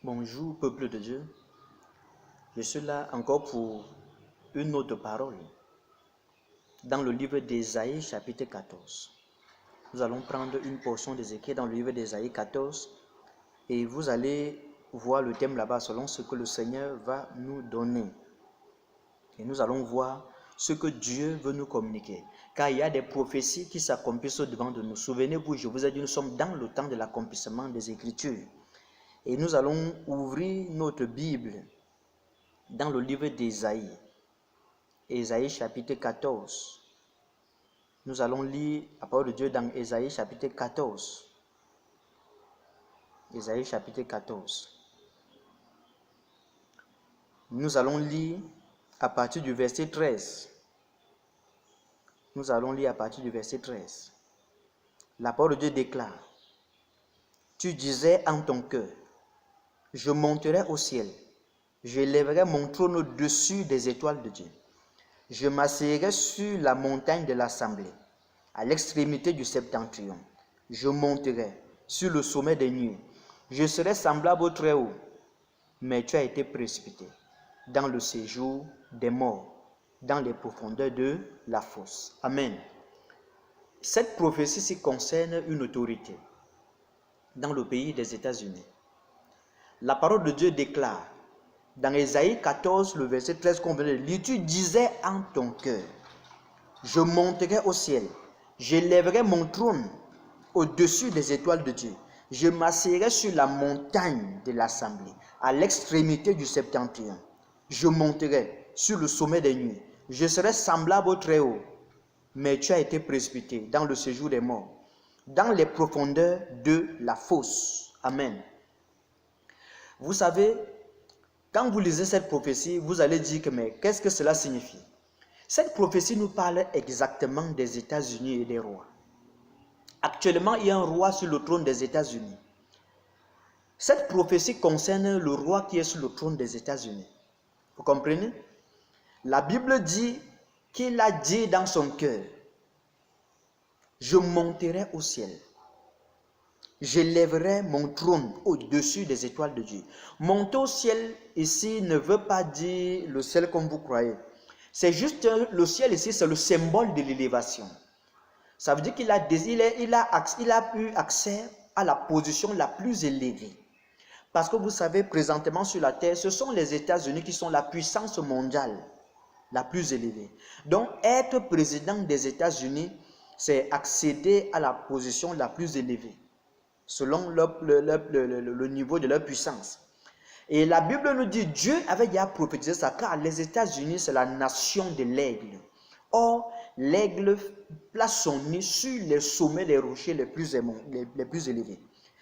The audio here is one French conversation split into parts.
Bonjour, peuple de Dieu. Je suis là encore pour une autre parole. Dans le livre d'Ésaïe, chapitre 14. Nous allons prendre une portion d'Ézéchiel dans le livre d'Ésaïe 14 et vous allez voir le thème là-bas selon ce que le Seigneur va nous donner. Et nous allons voir ce que Dieu veut nous communiquer. Car il y a des prophéties qui s'accomplissent devant de nous. Souvenez-vous, je vous ai dit, nous sommes dans le temps de l'accomplissement des Écritures. Et nous allons ouvrir notre Bible dans le livre d'Ésaïe. Ésaïe chapitre 14. Nous allons lire la parole de Dieu dans Ésaïe chapitre 14. Ésaïe chapitre 14. Nous allons lire à partir du verset 13. Nous allons lire à partir du verset 13. La parole de Dieu déclare: Tu disais en ton cœur, je monterai au ciel, je lèverai mon trône au-dessus des étoiles de Dieu. Je m'assierai sur la montagne de l'assemblée, à l'extrémité du septentrion. Je monterai sur le sommet des nuées. Je serai semblable au Très-Haut, mais tu as été précipité dans le séjour des morts, dans les profondeurs de la fosse. Amen. Cette prophétie concerne une autorité dans le pays des États-Unis. La parole de Dieu déclare dans Ésaïe 14, le verset 13 qu'on vient de lire: Tu disais en ton cœur, je monterai au ciel, je lèverai mon trône au-dessus des étoiles de Dieu. Je m'assierai sur la montagne de l'assemblée, à l'extrémité du septentrion. Je monterai sur le sommet des nuées. Je serai semblable au Très-Haut, mais tu as été précipité dans le séjour des morts, dans les profondeurs de la fosse. Amen. Vous savez, quand vous lisez cette prophétie, vous allez dire que mais qu'est-ce que cela signifie? Cette prophétie nous parle exactement des États-Unis et des rois. Actuellement, il y a un roi sur le trône des États-Unis. Cette prophétie concerne le roi qui est sur le trône des États-Unis. Vous comprenez? La Bible dit qu'il a dit dans son cœur, je monterai au ciel. Je lèverai mon trône au-dessus des étoiles de Dieu. Monter au ciel ici ne veut pas dire le ciel comme vous croyez. C'est juste le ciel ici, c'est le symbole de l'élévation. Ça veut dire qu'il a eu accès à la position la plus élevée. Parce que vous savez, présentement sur la terre, ce sont les États-Unis qui sont la puissance mondiale la plus élevée. Donc, être président des États-Unis, c'est accéder à la position la plus élevée, selon le niveau de leur puissance. Et la Bible nous dit, Dieu avait déjà prophétisé ça, car les États-Unis, c'est la nation de l'aigle. Or, l'aigle place son nid sur les sommets des rochers les plus élevés,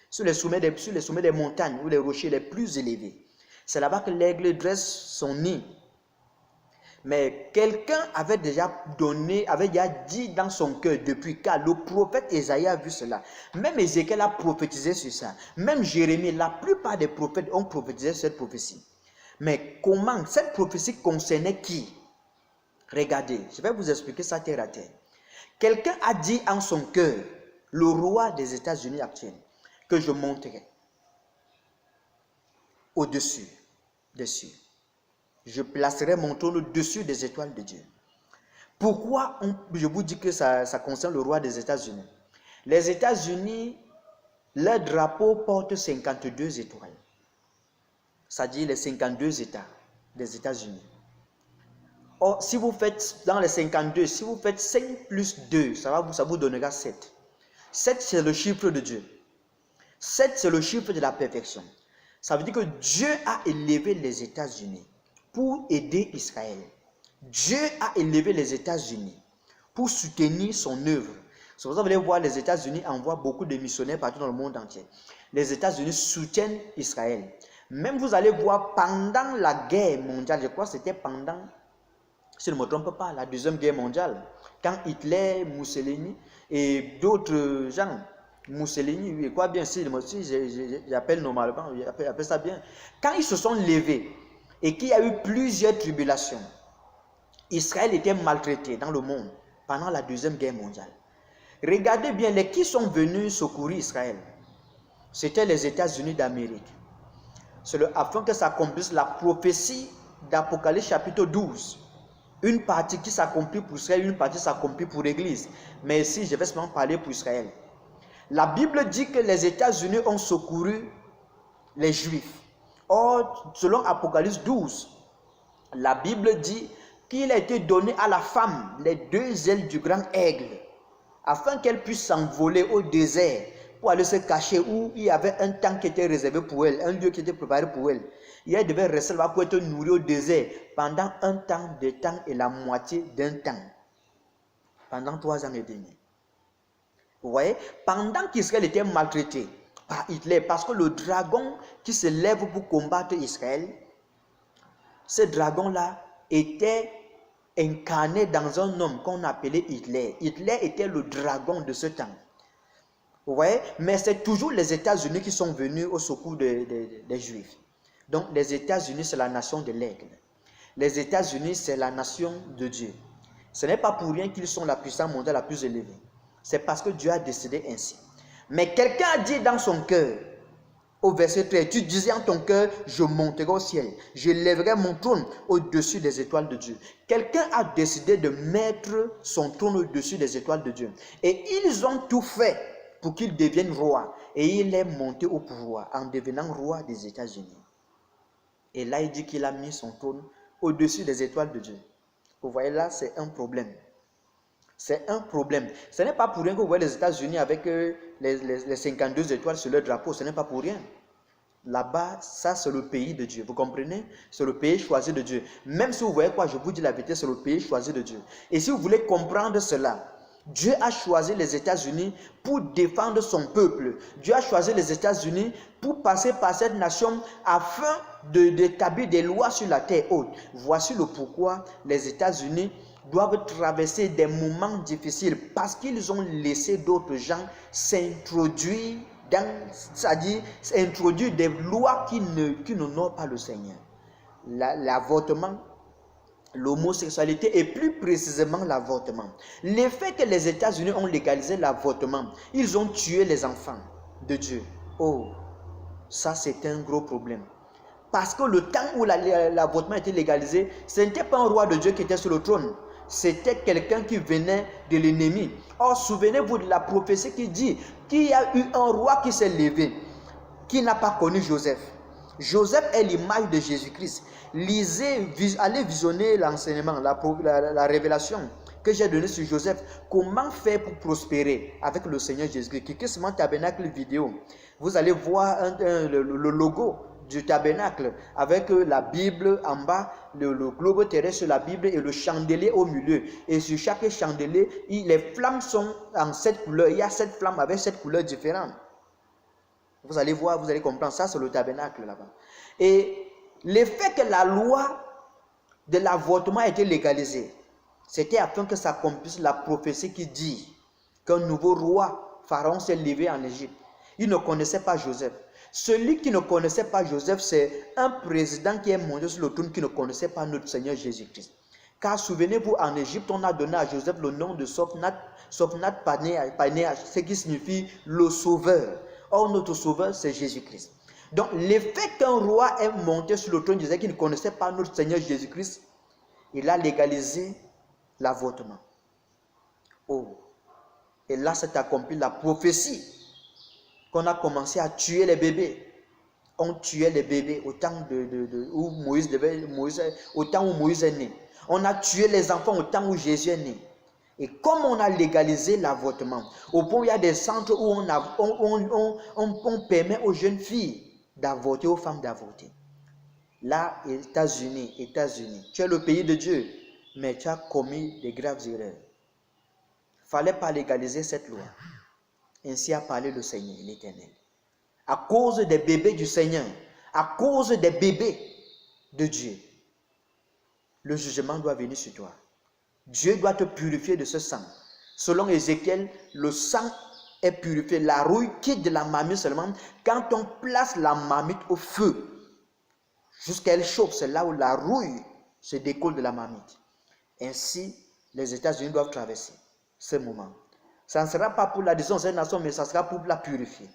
sur les sommets des montagnes ou les rochers les plus élevés. C'est là-bas que l'aigle dresse son nid. Mais quelqu'un avait déjà dit dans son cœur depuis, car le prophète Ésaïe a vu cela. Même Ézéchiel a prophétisé sur ça. Même Jérémie, la plupart des prophètes ont prophétisé cette prophétie. Mais comment? Cette prophétie concernait qui? Regardez, je vais vous expliquer ça terre à terre. Quelqu'un a dit en son cœur, le roi des États-Unis actuels, que je monterai au-dessus des cieux. Je placerai mon trône au-dessus des étoiles de Dieu. Pourquoi je vous dis que ça concerne le roi des États-Unis? Les États-Unis, leur drapeau porte 52 étoiles. C'est-à-dire les 52 États des États-Unis. Or, si vous faites dans les 52, si vous faites 5 plus 2, ça vous donnera 7. 7, c'est le chiffre de Dieu. 7, c'est le chiffre de la perfection. Ça veut dire que Dieu a élevé les États-Unis pour aider Israël. Dieu a élevé les États-Unis pour soutenir son œuvre. C'est pour ça que vous allez voir, les États-Unis envoient beaucoup de missionnaires partout dans le monde entier. Les États-Unis soutiennent Israël. Même vous allez voir pendant la guerre mondiale, je crois que c'était pendant, si je ne me trompe pas, la deuxième guerre mondiale, quand Hitler, Mussolini et d'autres gens, Mussolini, quoi bien, si j'appelle normalement, j'appelle ça bien, quand ils se sont levés, et qu'il y a eu plusieurs tribulations. Israël était maltraité dans le monde pendant la deuxième guerre mondiale. Regardez bien, qui sont venus secourir Israël? C'était les États-Unis d'Amérique. C'est afin que s'accomplisse la prophétie d'Apocalypse chapitre 12. Une partie qui s'accomplit pour Israël, une partie s'accomplit pour l'Église. Mais ici, je vais seulement parler pour Israël. La Bible dit que les États-Unis ont secouru les Juifs. Or, selon Apocalypse 12, la Bible dit qu'il a été donné à la femme les 2 ailes du grand aigle, afin qu'elle puisse s'envoler au désert pour aller se cacher où il y avait un temps qui était réservé pour elle, un lieu qui était préparé pour elle. Et elle devait rester là pour être nourrie au désert pendant un temps de temps et la moitié d'un temps. Pendant 3 ans et demi. Vous voyez, pendant qu'Israël était maltraité par Hitler, parce que le dragon qui se lève pour combattre Israël, ce dragon-là était incarné dans un homme qu'on appelait Hitler. Hitler était le dragon de ce temps. Vous voyez, mais c'est toujours les États-Unis qui sont venus au secours des Juifs. Donc les États-Unis, c'est la nation de l'aigle. Les États-Unis, c'est la nation de Dieu. Ce n'est pas pour rien qu'ils sont la puissance mondiale la plus élevée. C'est parce que Dieu a décidé ainsi. Mais quelqu'un a dit dans son cœur, au verset 13, tu disais en ton cœur, je monterai au ciel, je lèverai mon trône au-dessus des étoiles de Dieu. Quelqu'un a décidé de mettre son trône au-dessus des étoiles de Dieu. Et ils ont tout fait pour qu'il devienne roi. Et il est monté au pouvoir en devenant roi des États-Unis. Et là, il dit qu'il a mis son trône au-dessus des étoiles de Dieu. Vous voyez là, c'est un problème. C'est un problème. Ce n'est pas pour rien que vous voyez les États-Unis avec les 52 étoiles sur leur drapeau. Ce n'est pas pour rien. Là-bas, ça c'est le pays de Dieu. Vous comprenez? C'est le pays choisi de Dieu. Même si vous voyez quoi, je vous dis la vérité, c'est le pays choisi de Dieu. Et si vous voulez comprendre cela, Dieu a choisi les États-Unis pour défendre son peuple. Dieu a choisi les États-Unis pour passer par cette nation afin d'établir des lois sur la terre haute. Voici le pourquoi les États-Unis doivent traverser des moments difficiles parce qu'ils ont laissé d'autres gens s'introduire c'est-à-dire introduire des lois qui n'honorent pas le Seigneur. L'avortement, l'homosexualité et plus précisément l'avortement. Le fait que les États-Unis ont légalisé l'avortement, ils ont tué les enfants de Dieu. Oh, ça c'est un gros problème. Parce que le temps où l'avortement était légalisé, ce n'était pas un roi de Dieu qui était sur le trône. C'était quelqu'un qui venait de l'ennemi. Or, souvenez-vous de la prophétie qui dit qu'il y a eu un roi qui s'est levé, qui n'a pas connu Joseph. Joseph est l'image de Jésus-Christ. Lisez, allez visionner l'enseignement, la révélation que j'ai donnée sur Joseph. Comment faire pour prospérer avec le Seigneur Jésus-Christ. Cliquez sur mon tabernacle vidéo. Vous allez voir le logo du tabernacle avec la Bible en bas, le globe terrestre sur la Bible et le chandelier au milieu. Et sur chaque chandelier, les flammes sont en 7 couleurs. Il y a 7 flammes avec 7 couleurs différentes. Vous allez voir, vous allez comprendre. Ça, c'est le tabernacle là-bas. Et le fait que la loi de l'avortement a été légalisée, c'était afin que s'accomplisse la prophétie qui dit qu'un nouveau roi, Pharaon, s'est levé en Égypte. Il ne connaissait pas Joseph. Celui qui ne connaissait pas Joseph, c'est un président qui est monté sur le trône qui ne connaissait pas notre Seigneur Jésus-Christ. Car souvenez-vous, en Égypte, on a donné à Joseph le nom de Sophnath-Panéah, ce qui signifie le sauveur. Or, notre sauveur, c'est Jésus-Christ. Donc, le fait qu'un roi est monté sur le trône disait qu'il ne connaissait pas notre Seigneur Jésus-Christ, il a légalisé l'avortement. Oh, et là, s'est accompli la prophétie qu'on a commencé à tuer les bébés. On tuait les bébés au temps où Moïse est né. On a tué les enfants au temps où Jésus est né. Et comme on a légalisé l'avortement, au point où il y a des centres où on permet aux jeunes filles d'avorter, aux femmes d'avorter. Là, États-Unis, tu es le pays de Dieu, mais tu as commis des graves erreurs. Il ne fallait pas légaliser cette loi. Ainsi a parlé le Seigneur, l'Éternel. À cause des bébés du Seigneur, à cause des bébés de Dieu, le jugement doit venir sur toi. Dieu doit te purifier de ce sang. Selon Ézéchiel, le sang est purifié. La rouille quitte de la marmite seulement quand on place la marmite au feu. Jusqu'à elle chauffe, c'est là où la rouille se décolle de la marmite. Ainsi, les États-Unis doivent traverser ce moment. Ça ne sera pas pour la décision de cette nation, mais ça sera pour la purifier.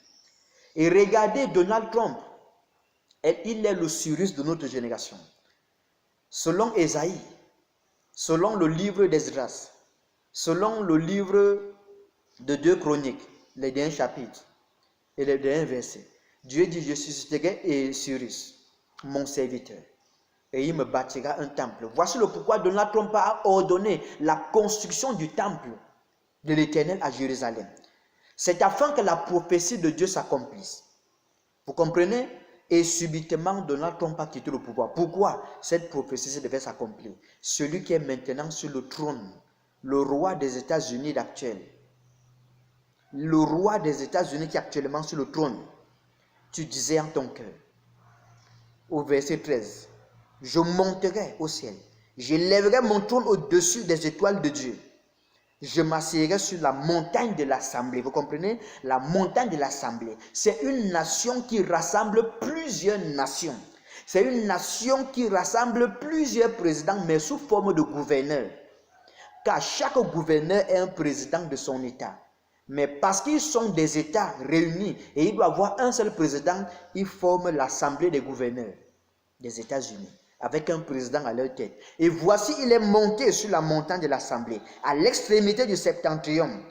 Et regardez Donald Trump. Il est le Cyrus de notre génération. Selon Ésaïe, selon le livre d'Esdras, selon le livre de 2 Chroniques, les derniers chapitres et les derniers versets, Dieu dit, je susciterai Cyrus, mon serviteur, et il me bâtira un temple. Voici le pourquoi Donald Trump a ordonné la construction du temple de l'Éternel à Jérusalem. C'est afin que la prophétie de Dieu s'accomplisse. Vous comprenez? Et subitement, Donald Trump a quitté le pouvoir. Pourquoi cette prophétie devait s'accomplir? Celui qui est maintenant sur le trône, le roi des États-Unis actuel, le roi des États-Unis qui est actuellement sur le trône, tu disais en ton cœur, au verset 13, je monterai au ciel, j'élèverai mon trône au-dessus des étoiles de Dieu. Je m'assierai sur la montagne de l'Assemblée. Vous comprenez? La montagne de l'Assemblée. C'est une nation qui rassemble plusieurs nations. C'est une nation qui rassemble plusieurs présidents, mais sous forme de gouverneurs. Car chaque gouverneur est un président de son État. Mais parce qu'ils sont des États réunis et il doit avoir un seul président, ils forment l'Assemblée des gouverneurs des États-Unis, avec un président à leur tête. Et voici, il est monté sur la montagne de l'Assemblée, à l'extrémité du septentrion.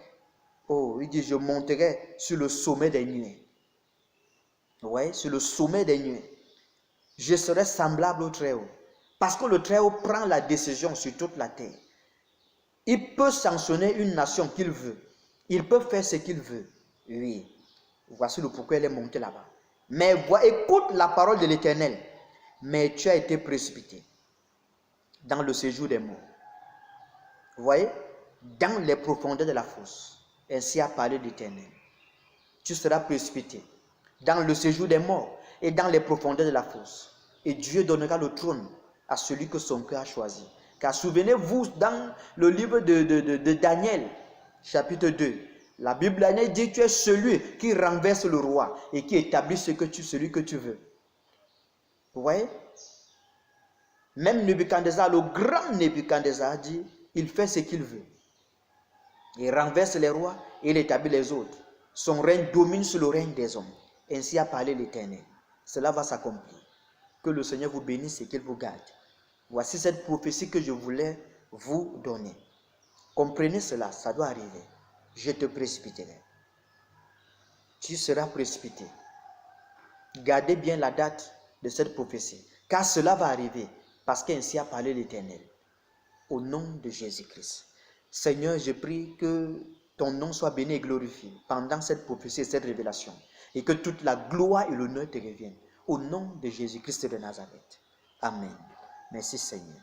Oh, il dit, je monterai sur le sommet des nuées. Oui, sur le sommet des nuées. Je serai semblable au Très-Haut. Parce que le Très-Haut prend la décision sur toute la terre. Il peut sanctionner une nation qu'il veut. Il peut faire ce qu'il veut. Oui. Voici le pourquoi il est monté là-bas. Mais écoute la parole de l'Éternel. Mais tu as été précipité dans le séjour des morts. Vous voyez? Dans les profondeurs de la fosse. Ainsi a parlé l'Éternel. Tu seras précipité dans le séjour des morts et dans les profondeurs de la fosse. Et Dieu donnera le trône à celui que son cœur a choisi. Car souvenez-vous, dans le livre de Daniel, chapitre 2, la Bible dit, tu es celui qui renverse le roi et qui établit celui que tu veux. Vous voyez? Même Nebuchadnezzar, le grand Nebuchadnezzar dit, il fait ce qu'il veut. Il renverse les rois et il établit les autres. Son règne domine sur le règne des hommes. Ainsi a parlé l'Éternel. Cela va s'accomplir. Que le Seigneur vous bénisse et qu'il vous garde. Voici cette prophétie que je voulais vous donner. Comprenez cela, ça doit arriver. Je te précipiterai. Tu seras précipité. Gardez bien la date de cette prophétie, car cela va arriver, parce qu'ainsi a parlé l'Éternel. Au nom de Jésus-Christ. Seigneur, je prie que ton nom soit béni et glorifié pendant cette prophétie et cette révélation, et que toute la gloire et l'honneur te reviennent. Au nom de Jésus-Christ de Nazareth. Amen. Merci Seigneur.